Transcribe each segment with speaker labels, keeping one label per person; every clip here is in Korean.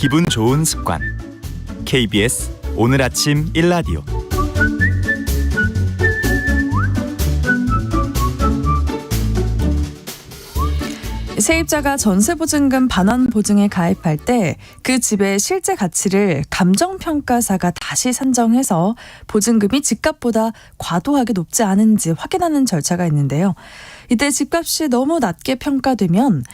Speaker 1: 기분 좋은 습관 KBS 오늘 아침 1라디오
Speaker 2: 세입자가 전세보증금 반환 보증에 가입할 때 그 집의 실제 가치를 감정평가사가 다시 산정해서 보증금이 집값보다 과도하게 높지 않은지 확인하는 절차가 있는데요. 이때 집값이 너무 낮게 평가되면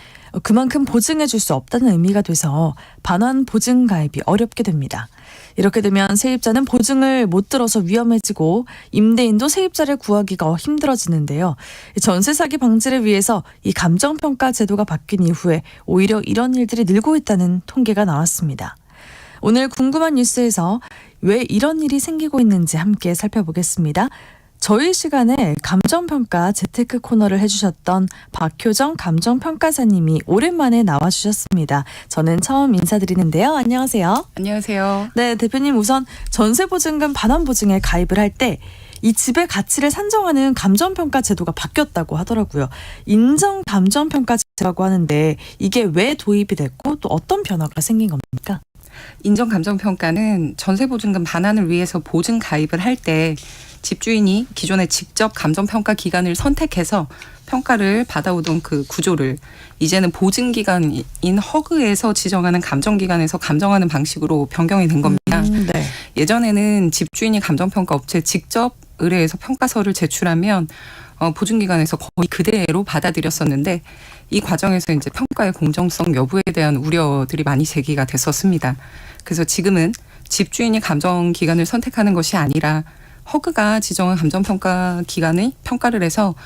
Speaker 2: 그만큼 보증해 줄 수 없다는 의미가 돼서 반환 보증 가입이 어렵게 됩니다. 이렇게 되면 세입자는 보증을 못 들어서 위험해지고 임대인도 세입자를 구하기가 힘들어지는데요. 전세 사기 방지를 위해서 이 감정평가 제도가 바뀐 이후에 오히려 이런 일들이 늘고 있다는 통계가 나왔습니다. 오늘 궁금한 뉴스에서 왜 이런 일이 생기고 있는지 함께 살펴보겠습니다. 저희 시간에 감정평가 재테크 코너를 해주셨던 박효정 감정평가사님이 오랜만에 나와주셨습니다. 저는 처음 인사드리는데요. 안녕하세요.
Speaker 3: 안녕하세요.
Speaker 2: 네, 대표님 우선 전세보증금 반환보증에 가입을 할 때 이 집의 가치를 산정하는 감정평가 제도가 바뀌었다고 하더라고요. 인정감정평가제라고 하는데 이게 왜 도입이 됐고 또 어떤 변화가 생긴 겁니까?
Speaker 3: 인정감정평가는 전세보증금 반환을 위해서 보증 가입을 할 때 집주인이 기존에 직접 감정평가 기관을 선택해서 평가를 받아오던 그 구조를 이제는 보증기관인 허그에서 지정하는 감정기관에서 감정하는 방식으로 변경이 된 겁니다.
Speaker 2: 네.
Speaker 3: 예전에는 집주인이 감정평가 업체에 직접 의뢰해서 평가서를 제출하면 보증기관에서 거의 그대로 받아들였었는데 이 과정에서 이제 평가의 공정성 여부에 대한 우려들이 많이 제기가 됐었습니다. 그래서 지금은 집주인이 감정기관을 선택하는 것이 아니라 허그가 지정한 감정평가 기관의 평가를 해서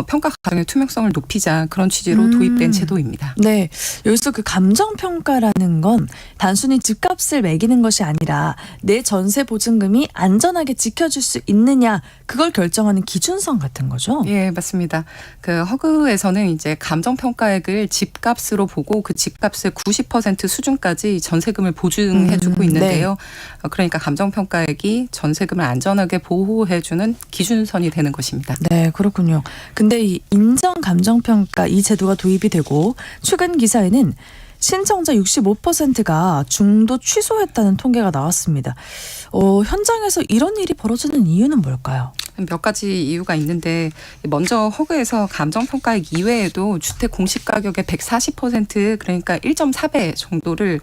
Speaker 3: 평가 과정의 투명성을 높이자 그런 취지로 도입된 제도입니다.
Speaker 2: 네, 여기서 그 감정평가라는 건 단순히 집값을 매기는 것이 아니라 내 전세 보증금이 안전하게 지켜줄 수 있느냐 그걸 결정하는 기준선 같은 거죠?
Speaker 3: 예, 맞습니다. 그 허그에서는 이제 감정평가액을 집값으로 보고 그 집값의 90% 수준까지 전세금을 보증해주고 있는데요.
Speaker 2: 네.
Speaker 3: 그러니까 감정평가액이 전세금을 안전하게 보호해주는 기준선이 되는 것입니다.
Speaker 2: 네, 그렇군요. 근데 이 인정 감정평가 이 제도가 도입이 되고 최근 기사에는 신청자 65%가 중도 취소했다는 통계가 나왔습니다. 현장에서 이런 일이 벌어지는 이유는 뭘까요?
Speaker 3: 몇 가지 이유가 있는데 먼저 허그에서 감정평가액 이외에도 주택 공시가격의 140% 그러니까 1.4배 정도를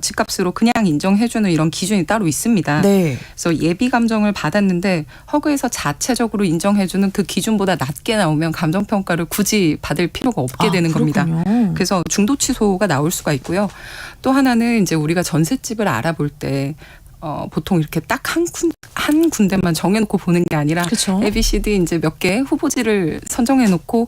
Speaker 3: 집값으로 그냥 인정해주는 이런 기준이 따로 있습니다.
Speaker 2: 네.
Speaker 3: 그래서 예비 감정을 받았는데 허그에서 자체적으로 인정해주는 그 기준보다 낮게 나오면 감정평가를 굳이 받을 필요가 없게 되는 겁니다. 그래서 중도 취소가 나올 수가 있고요. 또 하나는 이제 우리가 전셋집을 알아볼 때 보통 이렇게 딱 한 군데만 정해놓고 보는 게 아니라
Speaker 2: 그렇죠.
Speaker 3: A, B, C, D 이제 몇 개 후보지를 선정해놓고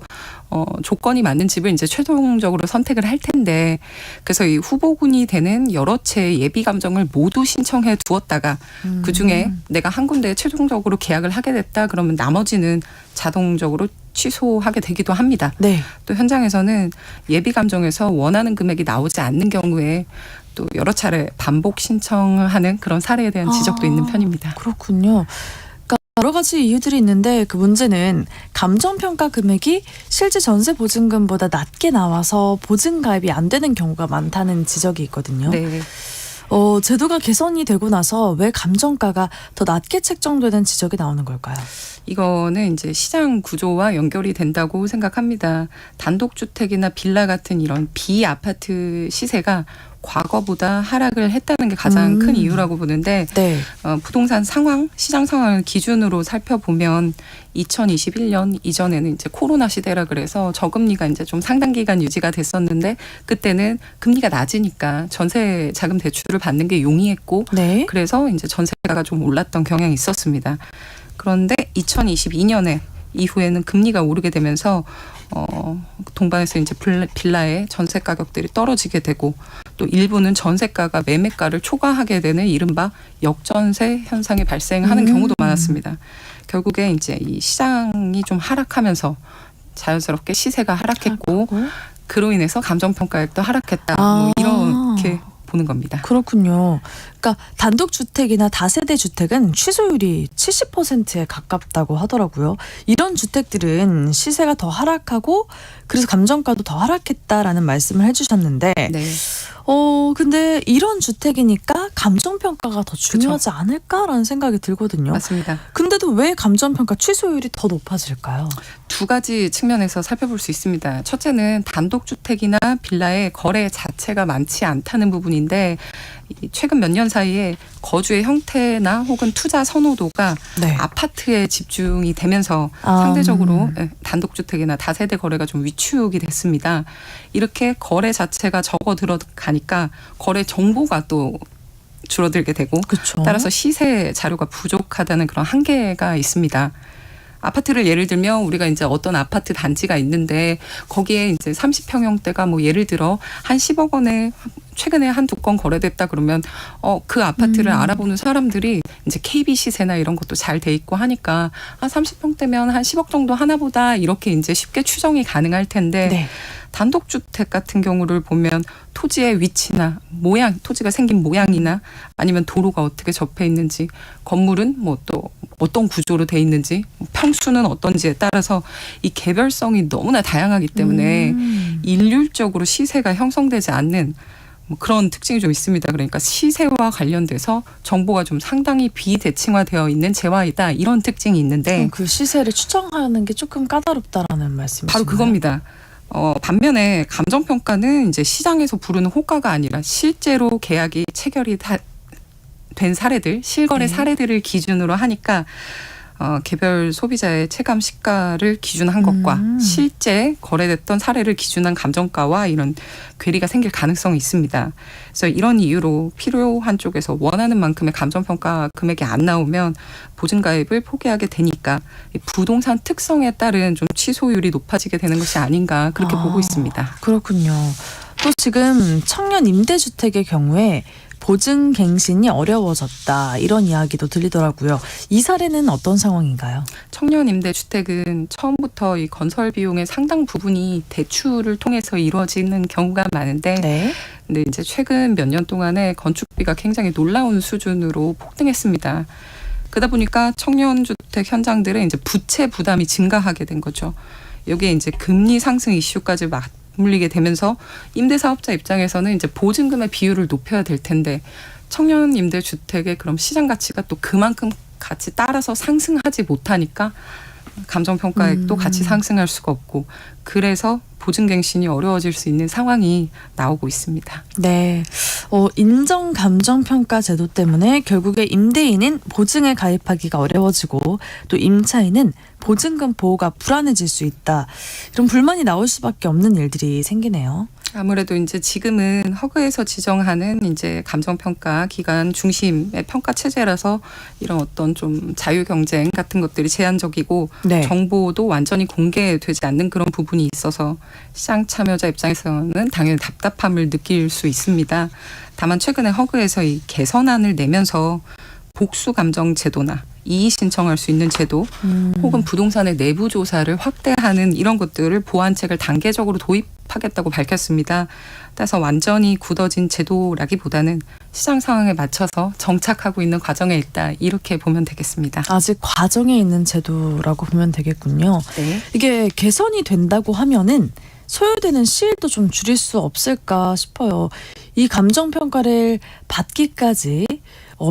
Speaker 3: 조건이 맞는 집을 이제 최종적으로 선택을 할 텐데 그래서 이 후보군이 되는 여러 채의 예비 감정을 모두 신청해 두었다가 그 중에 내가 한 군데에 최종적으로 계약을 하게 됐다 그러면 나머지는 자동적으로 취소하게 되기도 합니다.
Speaker 2: 네.
Speaker 3: 또 현장에서는 예비 감정에서 원하는 금액이 나오지 않는 경우에 또 여러 차례 반복 신청하는 그런 사례에 대한 지적도 있는 편입니다.
Speaker 2: 그렇군요. 그러니까 여러 가지 이유들이 있는데 그 문제는 감정평가 금액이 실제 전세 보증금보다 낮게 나와서 보증 가입이 안 되는 경우가 많다는 지적이 있거든요.
Speaker 3: 네.
Speaker 2: 제도가 개선이 되고 나서 왜 감정가가 더 낮게 책정되는 지적이 나오는 걸까요?
Speaker 3: 이거는 이제 시장 구조와 연결이 된다고 생각합니다. 단독주택이나 빌라 같은 이런 비아파트 시세가 과거보다 하락을 했다는 게 가장 큰 이유라고 보는데
Speaker 2: 네.
Speaker 3: 부동산 상황, 시장 상황을 기준으로 살펴보면 2021년 이전에는 이제 코로나 시대라 그래서 저금리가 이제 좀 상당 기간 유지가 됐었는데 그때는 금리가 낮으니까 전세 자금 대출을 받는 게 용이했고
Speaker 2: 네.
Speaker 3: 그래서 이제 전세가가 좀 올랐던 경향이 있었습니다. 그런데 2022년에 이후에는 금리가 오르게 되면서 동반해서 이제 빌라의 전세 가격들이 떨어지게 되고 또 일부는 전세가가 매매가를 초과하게 되는 이른바 역전세 현상이 발생하는 경우도 많았습니다. 결국에 이제 이 시장이 좀 하락하면서 자연스럽게 시세가 하락했고 그로 인해서 감정평가액도 하락했다. 뭐 이렇게 보는 겁니다.
Speaker 2: 그렇군요. 그러니까 단독주택이나 다세대 주택은 취소율이 70%에 가깝다고 하더라고요. 이런 주택들은 시세가 더 하락하고 그래서 감정가도 더 하락했다라는 말씀을 해주셨는데
Speaker 3: 네.
Speaker 2: 근데 이런 주택이니까 감정평가가 더 중요하지 않을까라는 생각이 들거든요.
Speaker 3: 맞습니다.
Speaker 2: 근데도 왜 감정평가 취소율이 더 높아질까요?
Speaker 3: 두 가지 측면에서 살펴볼 수 있습니다. 첫째는 단독주택이나 빌라의 거래 자체가 많지 않다는 부분인데 최근 몇 년 사이에 거주의 형태나 혹은 투자 선호도가
Speaker 2: 네.
Speaker 3: 아파트에 집중이 되면서 상대적으로 단독주택이나 다세대 거래가 좀 위축이 됐습니다. 이렇게 거래 자체가 적어 들어가니까 거래 정보가 또 줄어들게 되고
Speaker 2: 그쵸.
Speaker 3: 따라서 시세 자료가 부족하다는 그런 한계가 있습니다. 아파트를 예를 들면 우리가 이제 어떤 아파트 단지가 있는데 거기에 이제 30평형대가 뭐 예를 들어 한 10억 원에 최근에 한두 건 거래됐다 그러면 그 아파트를 알아보는 사람들이 이제 KB 시세나 이런 것도 잘 돼 있고 하니까 한 30평대면 한 10억 정도 하나보다 이렇게 이제 쉽게 추정이 가능할 텐데
Speaker 2: 네.
Speaker 3: 단독주택 같은 경우를 보면 토지의 위치나 모양, 토지가 생긴 모양이나 아니면 도로가 어떻게 접해 있는지, 건물은 뭐 또 어떤 구조로 돼 있는지, 평수는 어떤지에 따라서 이 개별성이 너무나 다양하기 때문에 일률적으로 시세가 형성되지 않는 뭐 그런 특징이 좀 있습니다. 그러니까 시세와 관련돼서 정보가 좀 상당히 비대칭화되어 있는 재화이다. 이런 특징이 있는데
Speaker 2: 그 시세를 추정하는 게 조금 까다롭다라는 말씀이신가요?
Speaker 3: 바로 그겁니다. 반면에 감정평가는 이제 시장에서 부르는 호가가 아니라 실제로 계약이 체결이 된 사례들, 실거래
Speaker 2: 네.
Speaker 3: 사례들을 기준으로 하니까 개별 소비자의 체감 시가를 기준한 것과 실제 거래됐던 사례를 기준한 감정가와 이런 괴리가 생길 가능성이 있습니다. 그래서 이런 이유로 필요한 쪽에서 원하는 만큼의 감정평가 금액이 안 나오면 보증가입을 포기하게 되니까 부동산 특성에 따른 좀 취소율이 높아지게 되는 것이 아닌가 그렇게 보고 있습니다.
Speaker 2: 그렇군요. 또 지금 청년 임대주택의 경우에 보증갱신이 어려워졌다 이런 이야기도 들리더라고요. 이 사례는 어떤 상황인가요?
Speaker 3: 청년 임대주택은 처음부터 이 건설 비용의 상당 부분이 대출을 통해서 이루어지는 경우가 많은데
Speaker 2: 네.
Speaker 3: 근데 이제 최근 몇 년 동안에 건축비가 굉장히 놀라운 수준으로 폭등했습니다. 그러다 보니까 청년주택 현장들의 이제 부채 부담이 증가하게 된 거죠. 여기에 이제 금리 상승 이슈까지 맞물리게 되면서 임대사업자 입장에서는 이제 보증금의 비율을 높여야 될 텐데 청년 임대주택의 그럼 시장 가치가 또 그만큼 같이 따라서 상승하지 못하니까 감정평가액도 같이 상승할 수가 없고 그래서 보증갱신이 어려워질 수 있는 상황이 나오고 있습니다.
Speaker 2: 네. 인정 감정평가 제도 때문에 결국에 임대인은 보증에 가입하기가 어려워지고 또 임차인은 보증금 보호가 불안해질 수 있다. 이런 불만이 나올 수밖에 없는 일들이 생기네요.
Speaker 3: 아무래도 이제 지금은 허그에서 지정하는 이제 감정평가 기관 중심의 평가 체제라서 이런 어떤 좀 자유 경쟁 같은 것들이 제한적이고
Speaker 2: 네.
Speaker 3: 정보도 완전히 공개되지 않는 그런 부분이 있어서 시장 참여자 입장에서는 당연히 답답함을 느낄 수 있습니다. 다만 최근에 허그에서 이 개선안을 내면서 복수 감정 제도나 이의 신청할 수 있는 제도 혹은 부동산의 내부 조사를 확대하는 이런 것들을 보완책을 단계적으로 도입하겠다고 밝혔습니다. 따라서 완전히 굳어진 제도라기보다는 시장 상황에 맞춰서 정착하고 있는 과정에 있다 이렇게 보면 되겠습니다.
Speaker 2: 아직 과정에 있는 제도라고 보면 되겠군요.
Speaker 3: 네.
Speaker 2: 이게 개선이 된다고 하면은 소요되는 시일도 좀 줄일 수 없을까 싶어요. 이 감정평가를 받기까지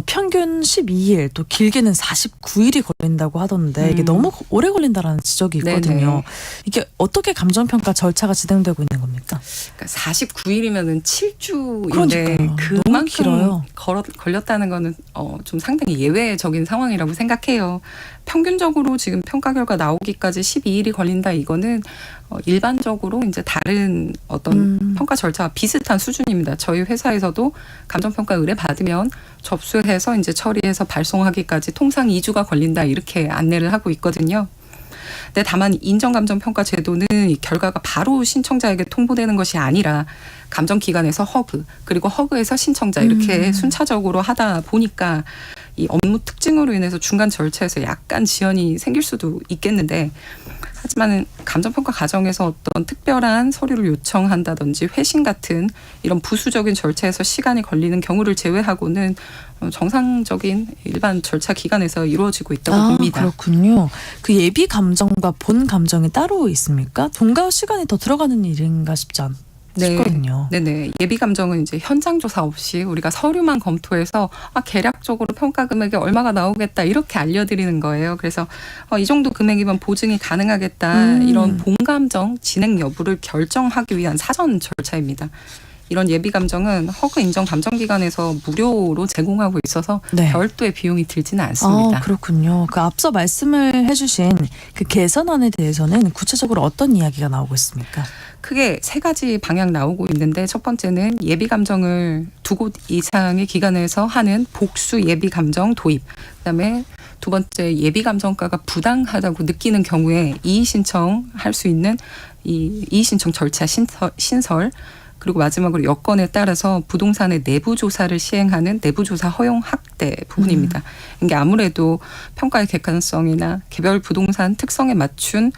Speaker 2: 평균 12일 또 길게는 49일이 걸린다고 하던데 이게 너무 오래 걸린다라는 지적이 있거든요.
Speaker 3: 네네.
Speaker 2: 이게 어떻게 감정평가 절차가 진행되고 있는 겁니까?
Speaker 3: 그러니까 49일이면은 7주인데
Speaker 2: 그러니까요. 너무
Speaker 3: 그만큼
Speaker 2: 길어요.
Speaker 3: 걸렸다는 거는 좀 상당히 예외적인 상황이라고 생각해요. 평균적으로 지금 평가 결과 나오기까지 12일이 걸린다 이거는 일반적으로 이제 다른 어떤 평가 절차와 비슷한 수준입니다. 저희 회사에서도 감정평가 의뢰 받으면 접수해서 이제 처리해서 발송하기까지 통상 2주가 걸린다 이렇게 안내를 하고 있거든요. 근데 다만 인정감정평가 제도는 이 결과가 바로 신청자에게 통보되는 것이 아니라 감정기관에서 허그 그리고 허그에서 신청자 이렇게 순차적으로 하다 보니까 이 업무 특징으로 인해서 중간 절차에서 약간 지연이 생길 수도 있겠는데 하지만 감정평가 과정에서 어떤 특별한 서류를 요청한다든지 회신 같은 이런 부수적인 절차에서 시간이 걸리는 경우를 제외하고는 정상적인 일반 절차 기간에서 이루어지고 있다고 봅니다.
Speaker 2: 그렇군요. 그 예비 감정과 본 감정이 따로 있습니까? 돈과 시간이 더 들어가는 일인가 싶지 않. 싶거든요.
Speaker 3: 네네. 예비 감정은 이제 현장 조사 없이 우리가 서류만 검토해서 계략적으로 평가 금액이 얼마가 나오겠다 이렇게 알려드리는 거예요. 그래서 이 정도 금액이면 보증이 가능하겠다 이런 본감정 진행 여부를 결정하기 위한 사전 절차입니다. 이런 예비 감정은 허그 인정 감정기관에서 무료로 제공하고 있어서
Speaker 2: 네.
Speaker 3: 별도의 비용이 들지는 않습니다.
Speaker 2: 그렇군요. 그 앞서 말씀을 해주신 그 개선안에 대해서는 구체적으로 어떤 이야기가 나오고 있습니까?
Speaker 3: 크게 세 가지 방향 나오고 있는데 첫 번째는 예비 감정을 2곳 이상의 기관에서 하는 복수 예비 감정 도입. 그다음에 두 번째 예비 감정가가 부당하다고 느끼는 경우에 이의 신청할 수 있는 이 이의 신청 절차 신설. 그리고 마지막으로 여건에 따라서 부동산의 내부 조사를 시행하는 내부 조사 허용 확대 부분입니다. 이게 아무래도 평가의 객관성이나 개별 부동산 특성에 맞춘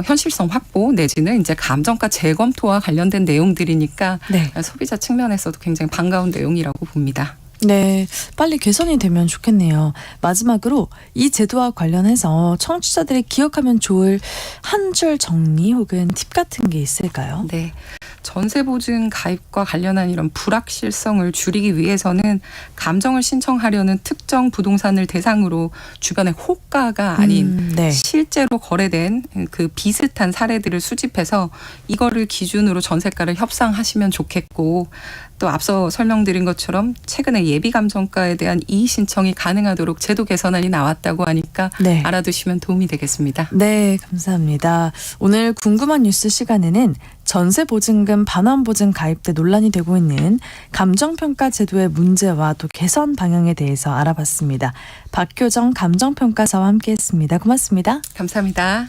Speaker 3: 현실성 확보 내지는 이제 감정가 재검토와 관련된 내용들이니까
Speaker 2: 네.
Speaker 3: 소비자 측면에서도 굉장히 반가운 내용이라고 봅니다.
Speaker 2: 네, 빨리 개선이 되면 좋겠네요. 마지막으로 이 제도와 관련해서 청취자들이 기억하면 좋을 한 줄 정리 혹은 팁 같은 게 있을까요?
Speaker 3: 네. 전세보증 가입과 관련한 이런 불확실성을 줄이기 위해서는 감정을 신청하려는 특정 부동산을 대상으로 주변의 호가가 아닌
Speaker 2: 네.
Speaker 3: 실제로 거래된 그 비슷한 사례들을 수집해서 이거를 기준으로 전세가를 협상하시면 좋겠고 또 앞서 설명드린 것처럼 최근에 예비 감정가에 대한 이의 신청이 가능하도록 제도 개선안이 나왔다고 하니까
Speaker 2: 네.
Speaker 3: 알아두시면 도움이 되겠습니다.
Speaker 2: 네, 감사합니다. 오늘 궁금한 뉴스 시간에는 전세보증금 반환보증 가입 때 논란이 되고 있는 감정평가 제도의 문제와 또 개선 방향에 대해서 알아봤습니다. 박효정 감정평가사와 함께했습니다. 고맙습니다.
Speaker 3: 감사합니다.